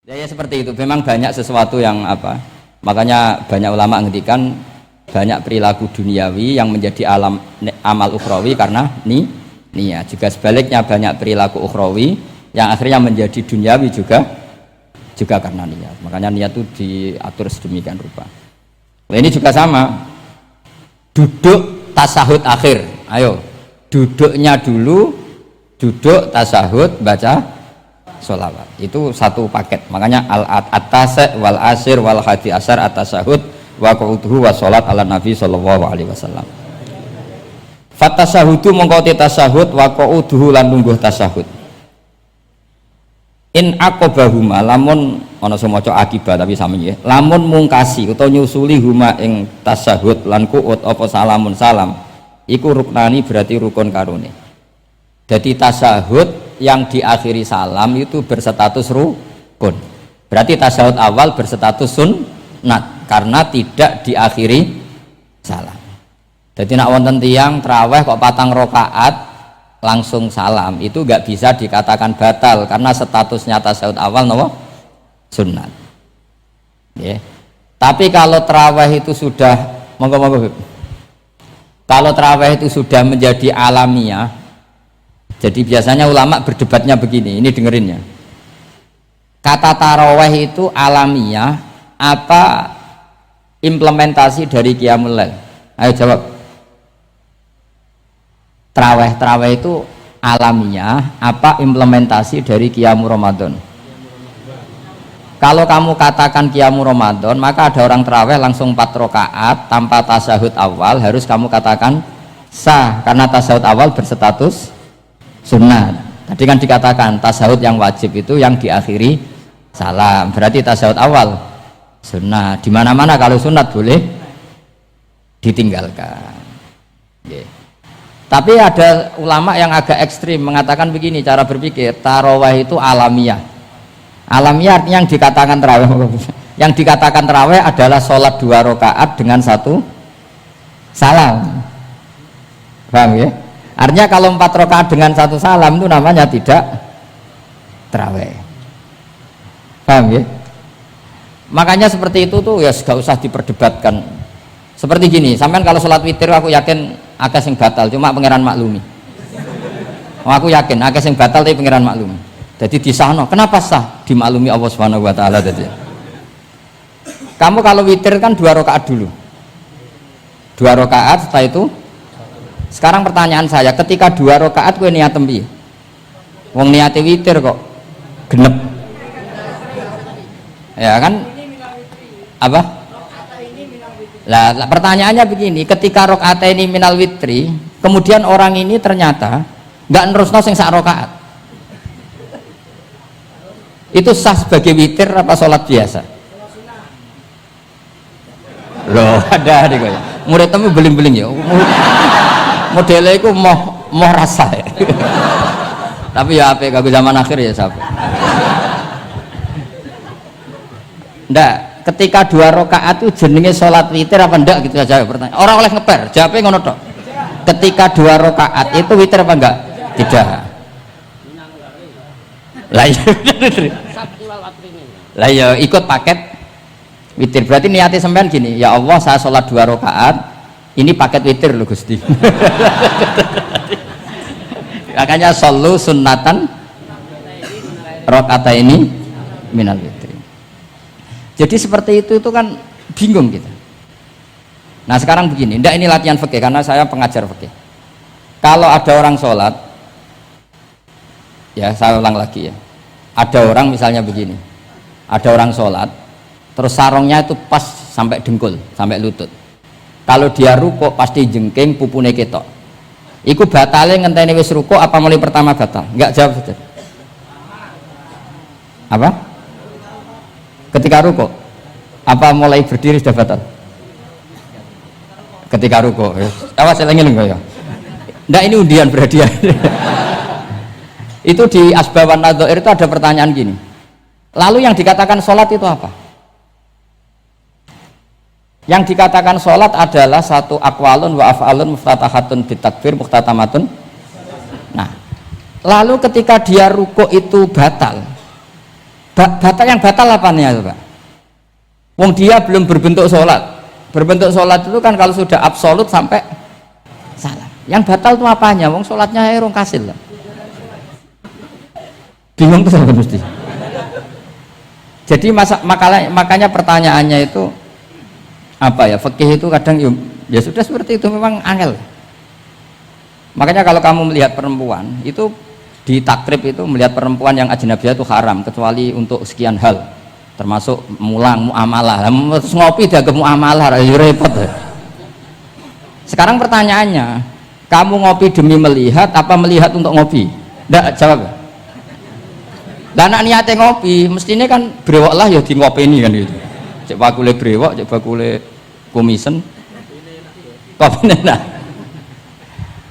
Ya seperti itu. Memang banyak sesuatu yang apa? Makanya banyak ulama ngendikan banyak perilaku duniawi yang menjadi amal ukhrawi karena niat. Juga sebaliknya banyak perilaku ukhrawi yang akhirnya menjadi duniawi juga karena niat. Makanya niat itu diatur sedemikian rupa. Nah, ini juga sama. Duduk tasahud akhir. Ayo, duduknya dulu, duduk tasahud baca sholawat itu satu paket. Makanya al-atasek wal asir wal hadi asar at-tasahud wa qu'uduhu wa sholat ala nabi sallallahu alaihi wasallam. Fatasahudu mongkoti tasahud wa qu'uduhu lan lungguh tasahud. In aqobahuma lamun ana semaca akibat tapi sami ya. Lamun mungkasi utawa nyusuli huma ing tasahud lan qu'ud apa salamun salam iku ruknani berarti rukun karone. Jadi tasahud yang diakhiri salam itu berstatus rukun. Berarti tasawuf awal berstatus sunnat karena tidak diakhiri salam. Jadi nak wonten tiyang traweh kok patang rakaat langsung salam itu nggak bisa dikatakan batal karena statusnya tasawuf awal nopo sunnat. Yeah. Tapi kalau traweh itu sudah monggo kalau traweh itu sudah menjadi alamiah. Jadi biasanya ulama berdebatnya begini, ini dengerinnya. Kata taraweh itu alamiah apa implementasi dari Qiyamul Lail? Ayo jawab. Taraweh itu alamiah apa implementasi dari Qiyamul Ramadan? Kalau kamu katakan Qiyamul Ramadan, maka ada orang taraweh langsung 4 rakaat tanpa tasyahud awal, harus kamu katakan sah karena tasyahud awal berstatus sunnah. Tadi kan dikatakan tasawuf yang wajib itu yang diakhiri salam, berarti tasawuf awal sunnah. Di mana-mana kalau sunat boleh ditinggalkan. Yeah. Tapi ada ulama yang agak ekstrim mengatakan begini cara berpikir, tarawih itu alamiah. Alamiah artinya yang dikatakan tarawih. Yang dikatakan tarawih adalah sholat 2 rakaat dengan 1 salam. Paham ya? Artinya kalau 4 rakaat dengan 1 salam itu namanya tidak tarawih. Paham ya? Makanya seperti itu tuh ya gak usah diperdebatkan. Seperti gini, sampean kalau sholat witir aku yakin akeh sing batal, cuma pangeran maklumi. Aku yakin akeh sing batal tapi pangeran maklumi. Jadi disahno, kenapa sah? Dimaklumi Allah Subhanahu wa taala tadi. Kamu kalau witir kan 2 rakaat dulu. 2 rakaat setelah itu. Sekarang pertanyaan saya, ketika 2 rakaat kowe niat tempi? Wong niate witir kok genep. Ya kan? Apa? Lah pertanyaannya begini, ketika rakaat ini minal witri, kemudian orang ini ternyata enggak nerusno sing sak rakaat. Itu sah sebagai witir apa sholat biasa? Loh, ada nih kok. Murid temu beling-beling ya. Modelnya itu mau rasa ya. Tapi ya apa kagak zaman akhir ya siapa? Ndak, ketika 2 rakaat itu jenenge sholat witir apa ndak gitu aja pertanyaan. Orang oleh ngeper, jawabnya ngono tok. Ketika 2 rakaat itu witir apa enggak? Tidak. Lah ya ikut paket witir. Berarti niatnya sampean gini, ya Allah saya sholat 2 rakaat. Ini paket witir loh Gusti. Makanya shollu sunnatan rakaat ini minal witri. Jadi seperti itu kan bingung kita. Nah sekarang begini, ndak ini latihan fikih karena saya pengajar fikih. Kalau ada orang sholat, ya saya ulang lagi ya. Ada orang misalnya begini, ada orang sholat, terus sarungnya itu pas sampai dengkul, sampai lutut. Kalau dia rukuk pasti jengking pupune ketok. Iku batale ngenteni wis rukuk apa mulai pertama batal? Enggak jawab saja. Apa? Ketika rukuk. Apa mulai berdiri sudah batal? Ketika rukuk. Awas eling enggak ya? Enggak, ini undian berhadiah. Itu di Asbawan Nadzair itu ada pertanyaan gini. Lalu yang dikatakan sholat itu apa? Yang dikatakan sholat adalah satu akwalun wa af'alun muftatahatun bitakbir muhtatamatun. Nah, lalu ketika dia rukuk itu batal, Batal yang batal apanya itu Pak? Wong dia belum berbentuk sholat. Berbentuk sholat itu kan kalau sudah absolut sampai salam. Yang batal itu apanya? Wong sholatnya erong kasil lah. Bingung tuh saya mesti. Jadi makanya pertanyaannya itu apa ya? Fikih itu kadang ya sudah seperti itu, memang angel. Makanya kalau kamu melihat perempuan itu di takrib itu melihat perempuan yang ajnabiyah itu haram kecuali untuk sekian hal, termasuk mulang muamalah. Terus ngopi dianggap muamalah, ya repot. Sekarang pertanyaannya, kamu ngopi demi melihat apa melihat untuk ngopi? Nggak jawab. Dan anak niatnya ngopi, mestinya kan brewok lah ya di ngopi ini kan gitu. Cek bakule brewok, cek bakule komisen, kopi enak.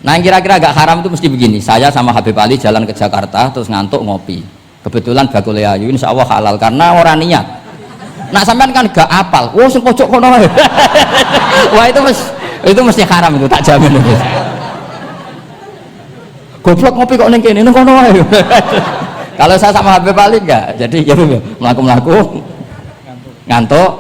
Nah yang kira-kira agak haram itu mesti begini. Saya sama Habib Ali jalan ke Jakarta terus ngantuk ngopi. Kebetulan bakule ayu, insya Allah halal karena orang niat. Nah sampean kan gak apal. Oh sing pojok kono. Wah itu mesti haram itu, tak jamin itu. Goblok ngopi kok ning kene ning kono wae. Kalau saya sama Habib Ali enggak, jadi ya melaku ngantuk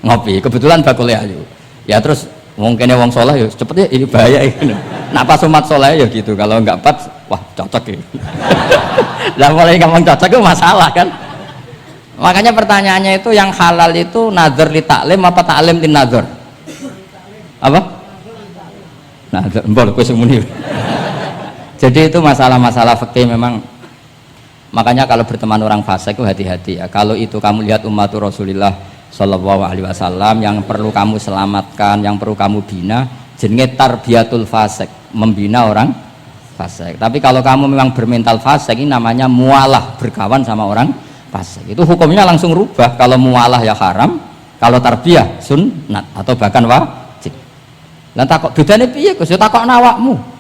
ngopi. Kebetulan bakule ayu. Ya terus mungkin wong soleh ya cepet ya ini bahaya ini. Nah pas umat soleh ya gitu. Kalau enggak pas, wah cocok ya. Lah mulai ngomong cocok itu masalah kan. Makanya pertanyaannya itu yang halal itu nazar li taklim apa taklim li nazar? Apa? Nazar, mbol kowe semuni. Jadi itu masalah-masalah fikih memang. Makanya kalau berteman orang fasik itu hati-hati ya. Kalau itu kamu lihat umatur Rasulullah Shallallahu Alaihi Wasallam yang perlu kamu selamatkan, yang perlu kamu bina, jenenge tarbiyatul fasik, membina orang fasik. Tapi kalau kamu memang bermental fasik, ini namanya mualah, berkawan sama orang fasik. Itu hukumnya langsung rubah. Kalau mualah ya haram, kalau tarbiyah sunnat atau bahkan wajib. Lah takok bedane piye Gus? Ya takok awakmu.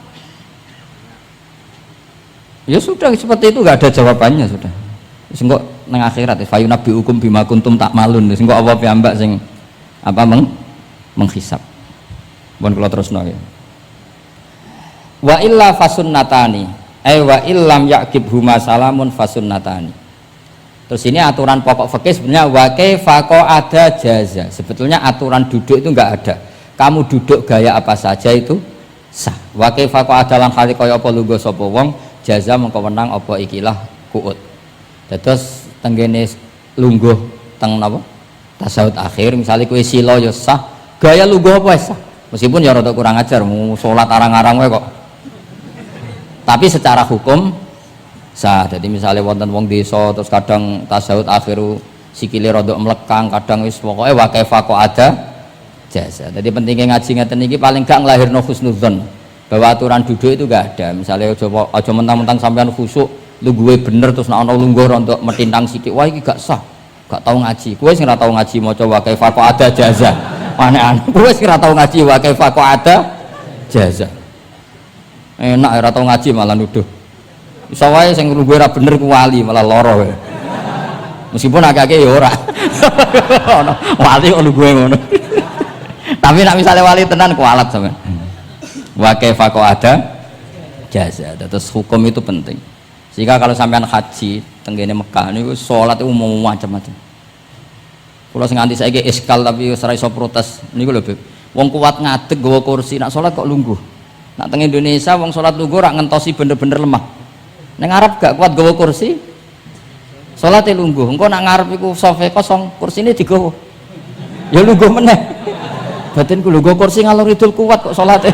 Ya sudah seperti itu, nggak ada jawabannya sudah. Sing kok nang akhirat fa yunabbiukum bima kuntum ta'malun. Sing kok apa piyambak sing apa menghisab. Pun kula terusno ya. Wa illa fasunnatani. Wa illam yaqib huma salamun fasunnatani. Terus ini aturan pokok fikih sebenarnya wa kaifa ada jaza. Sebetulnya aturan duduk itu enggak ada. Kamu duduk gaya apa saja itu sah. Wa kaifa ada lan hale kaya apa lungguh sapa wong jaza mengko wenang apa ikilah kuut. Terus tenggene lungguh teng napa? Tasawuf akhir misalnya kowe sila ya sah, gaya lungguh apa sah. Meskipun ya rada kurang ajar salat arang-arang wae kok. Tapi secara hukum sah. Jadi misalnya wonten wong desa terus kadang tasawuf akhiru sikile rada mlekang, kadang wis pokoke wa kaifa ada jaza. Jadi pentingnya ngaji ngeten iki paling gak nglahirno husnudzon. Bahwa aturan duduk itu gak ada. Misalnya aja mentang-mentang sampean khusuk lu gue bener terus nek ana lungguh rontok metintang sithik wah iki gak sah. Gak tau ngaji. Kowe sing ora tau ngaji maca wa kaifa ada jaza. Aneh-aneh. Kowe sing ora tau ngaji wa kaifa ada jaza. Enak ora tau ngaji malah nuduh. Iso wae sing lungguh ora bener ku wali malah lara wae. Meskipun agak-agak ya ora. Ono wali kok lungguh ngono. Tapi nek misale wali tenan kualat sampean. Wa kaifa ada jaza. Terus hukum itu penting. Sehingga kalau sampean haji tenggene Mekah niku salat itu umum macam-macam. Kula sing nganti saiki iskal tapi wis ora iso protes niku lho, Beb. Wong kuat ngadeg gawa kursi nak salat kok lungguh. Nak teng Indonesia wong salat lungguh ora ngentosi bener-bener lemah. Ning Arab gak kuat gawa kursi. Salate lungguh. Engko nak ngarep iku sofe kosong, kursine digawa. Ya lungguh meneh. Batinku lungguh kursi ngalor idul kuat kok salate.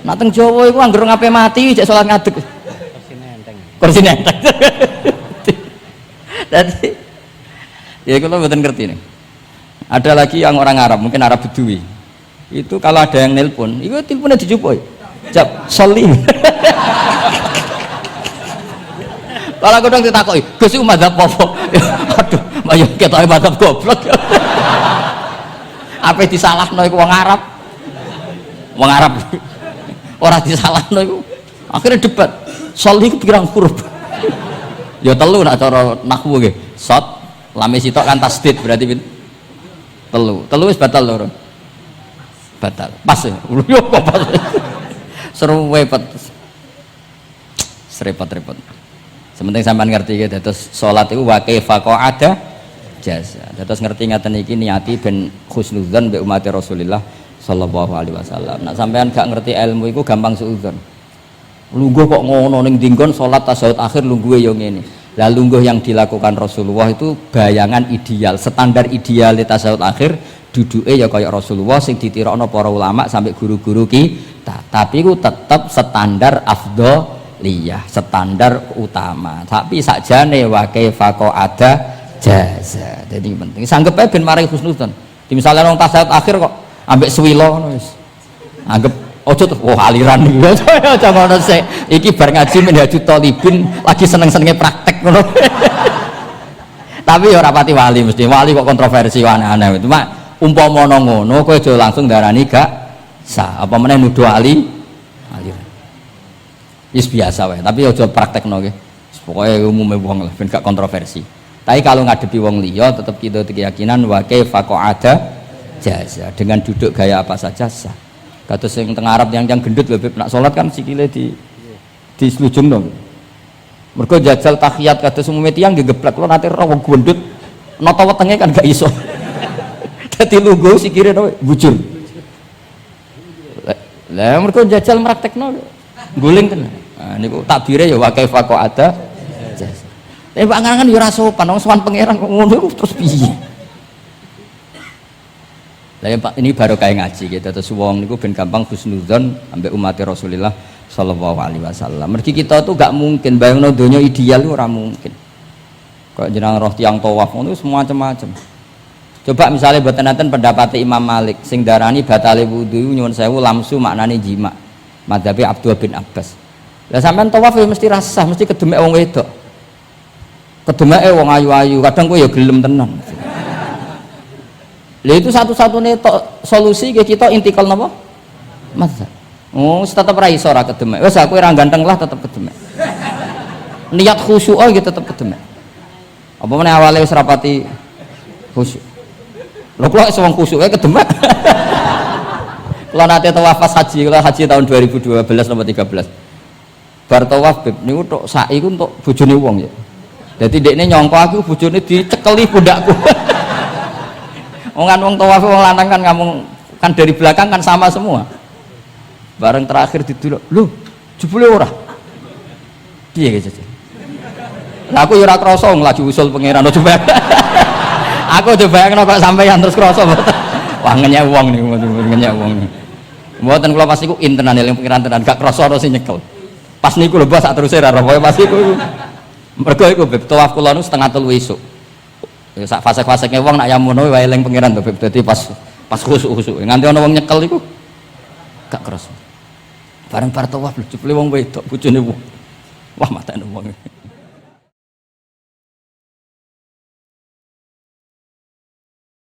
Nak teng Jawa iku anggere ngape mati cek salat ngadeg. Kursine enteng. Dadi ya kula mboten ngerti nih. Ada lagi yang orang Arab, mungkin Arab Bedui. Itu kalau ada yang nelpon, itu teleponnya dijupuk. Jap, soli. Kalau aku dong ditakoki, Gus iku madzhab apa? Aduh, ayo ketoke madzhab goblok. Apa disalahno iku wong Arab? Wong Arab. Ora disalahno iku. Akhirnya debat. Soli iku pirang huruf? Ya telu nak cara nahwu nggih. Shot, lame sitok kan tasdid berarti telu. Telu wis batal lho. Batal. Pas ya. Yo kok pas. Seru repot. Serepot-repot. Sementing sampean ngerti gitu. Terus salat iku wa kaifa qa'ada jasa. Terus ngerti ngaten iki niati ben husnudzon mbek umat Rasulullah sallallahu alaihi wasallam. Nek sampean gak ngerti ilmu iku gampang suudzon. Lungguh kok ngono ning dinggon salat tasyahud akhir lungguhe yo ngene. Lah lungguh yang dilakukan Rasulullah itu bayangan ideal, standar ideal tasyahud akhir duduke ya kaya Rasulullah sing ditirokno para ulama sampai guru-guru kita. Tapi ku tetep standar afdholiyah, standar utama. Tapi sakjane wa kaifa ada jaza. Jadi penting. Sanggep ae ben mari husnudzon. Di misalnya wong tasyahud akhir kok ambek swilo ngono wis. Anggap ojo tuh, aliran iki. Aja ngono sik. Iki bar ngaji Minhajut Thalibin lagi seneng-senenge praktek ngono. Tapi ya ora pati wali mesti. Wali kok kontroversi aneh-aneh. Cuma umpama ngono kowe aja langsung darani gak sah. Apa meneh nuduh aliran. Wis biasa wae, tapi aja praktekno nggih. Pokoke umume wong lah ben gak kontroversi. Tapi kalau ngadepi wong liya tetap kita keyakinan wa kaifa ada jaza dengan duduk gaya apa saja sah. Kados sing teng Arab yang gendut lho nak salat kan sikile di selujung dong. Mergo jajal tahiyat kados umume tiyang nggih geblek kula nate ora wong gendut nata wetenge kan gak iso. Dadi lungguh sikire bujur. Lah mergo jajal praktekno guling tenan. Nah niku takbire ya wa kaifa ada jaza. Tapi panganan yo ora sopan, wong sowan pangeran kok ngono terus piye? Lah ya Pak, ini baru kayak ngaji gitu. Terus wong niku ben gampang husnudzon ambek umat Rasulullah sallallahu alaihi wasallam. Mergi kita tuh gak mungkin bayangno donya ideal itu ora mungkin. Kok jenengan roh tiyang tawaf ngono semua macam-macam. Coba misalnya boten-enten pendapat Imam Malik sing darani batale wudu nyuwun sewu lamsu maknane jima. Madzhabe Abdullah bin Abbas. Lah sampean tawaf ya mesti rasah, mesti kedemek wong wedok. Kedemeke wong ayu-ayu, kadang kowe ya gelem tenan. Lah itu satu-satunya solusi kita intikal napa? Mazhab. Oh, tetep ra iso ora kedemek. Wis aku ora ganteng lah tetep kedemek. Niat khusyuk gitu tetep kedemek. Apa meneh awale wis rapati khusyuk. Lho kok wong khusyuke kedemek. Kula nate tawaf pas haji, kula haji tahun 2012 nomor 13. Bar tawaf beb niku tok sak iku entuk bojone wong ya. Dadi dekne nyangka aku bojone dicekeli pundakku. Wong tawaf wong lanang kan ngomong kan dari belakang kan sama semua. Bareng terakhir didelok, lho, jebule ora. Piye gitu. Lah aku ya ora krasa nglaju usul pangeran coba. Aku coba bayangno kok sampeyan terus krasa mboten. Wah ngenyek wong niku, ngenyek wong. Mboten kula pas iku intenan eling pangeran tenan gak krasa ora sing nyekel. Pas niku lho sak teruse ra pokoke pas iku. Mergo iku beb tawaf kula nu setengah 3 esuk. Ya sak fase-fasene wong nak yamono wae eling pangeran to beb dadi pas khusuk-khusuk. Nganti ana wong nyekel iku gak kerasa. Bareng bar tawaf lho jebule wong wedok bojone wong. Wah matane wong.